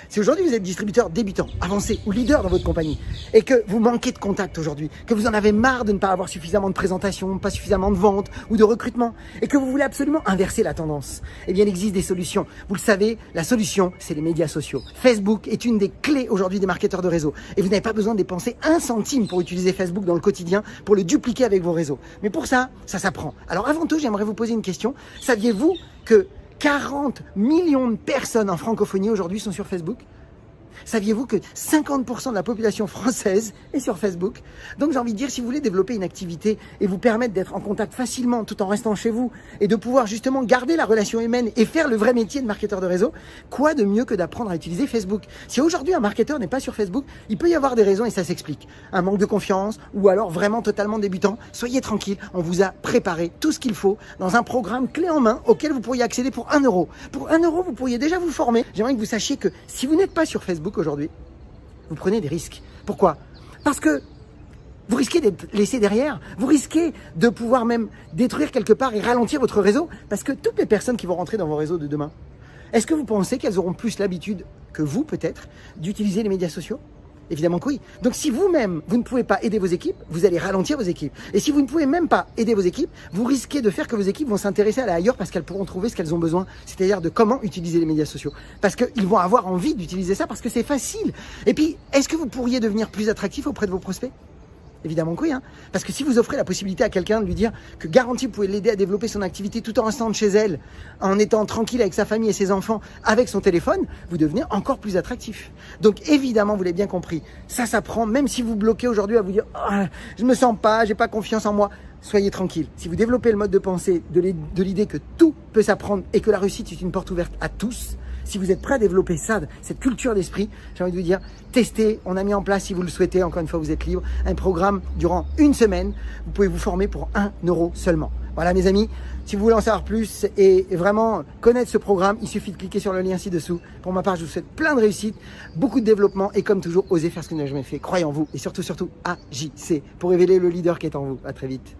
Si aujourd'hui vous êtes distributeur débutant, avancé ou leader dans votre compagnie et que vous manquez de contact aujourd'hui, que vous en avez marre de ne pas avoir suffisamment de présentations, pas suffisamment de ventes ou de recrutement et que vous voulez absolument inverser la tendance, eh bien il existe des solutions. Vous le savez, la solution, c'est les médias sociaux. Facebook est une des clés aujourd'hui des marketeurs de réseau et vous n'avez pas besoin de dépenser un centime pour utiliser Facebook dans le quotidien, pour le dupliquer avec vos réseaux. Mais pour ça, ça s'apprend. Alors avant tout, j'aimerais vous poser une question. Saviez-vous que 40 millions de personnes en francophonie aujourd'hui sont sur Facebook? Saviez-vous que 50% de la population française est sur Facebook? Donc j'ai envie de dire, si vous voulez développer une activité et vous permettre d'être en contact facilement tout en restant chez vous et de pouvoir justement garder la relation humaine et faire le vrai métier de marketeur de réseau, quoi de mieux que d'apprendre à utiliser Facebook? Si aujourd'hui un marketeur n'est pas sur Facebook, il peut y avoir des raisons et ça s'explique. Un manque de confiance ou alors vraiment totalement débutant. Soyez tranquille, on vous a préparé tout ce qu'il faut dans un programme clé en main auquel vous pourriez accéder pour 1 euro. Pour 1 euro, vous pourriez déjà vous former. J'aimerais que vous sachiez que si vous n'êtes pas sur Facebook aujourd'hui, vous prenez des risques. Pourquoi? Parce que vous risquez d'être laissé derrière, vous risquez de pouvoir même détruire quelque part et ralentir votre réseau, parce que toutes les personnes qui vont rentrer dans vos réseaux de demain, est-ce que vous pensez qu'elles auront plus l'habitude que vous peut-être d'utiliser les médias sociaux? Évidemment que oui. Donc si vous-même, vous ne pouvez pas aider vos équipes, vous allez ralentir vos équipes. Et si vous ne pouvez même pas aider vos équipes, vous risquez de faire que vos équipes vont s'intéresser à aller ailleurs parce qu'elles pourront trouver ce qu'elles ont besoin, c'est-à-dire de comment utiliser les médias sociaux. Parce qu'ils vont avoir envie d'utiliser ça parce que c'est facile. Et puis, est-ce que vous pourriez devenir plus attractif auprès de vos prospects? Évidemment que oui, hein. Parce que si vous offrez la possibilité à quelqu'un de lui dire que garantie vous pouvez l'aider à développer son activité tout en restant chez elle, en étant tranquille avec sa famille et ses enfants, avec son téléphone, vous devenez encore plus attractif. Donc évidemment, vous l'avez bien compris, ça s'apprend, même si vous bloquez aujourd'hui à vous dire oh, je me sens pas, j'ai pas confiance en moi. Soyez tranquille. Si vous développez le mode de pensée de l'idée que tout peut s'apprendre et que la réussite est une porte ouverte à tous, si vous êtes prêt à développer ça, cette culture d'esprit, j'ai envie de vous dire, testez. On a mis en place, si vous le souhaitez, encore une fois, vous êtes libre, un programme durant 1 semaine. Vous pouvez vous former pour 1 euro seulement. Voilà, mes amis. Si vous voulez en savoir plus et vraiment connaître ce programme, il suffit de cliquer sur le lien ci-dessous. Pour ma part, je vous souhaite plein de réussite, beaucoup de développement et comme toujours, osez faire ce que vous n'avez jamais fait. Croyez en vous et surtout, agissez pour révéler le leader qui est en vous. À très vite.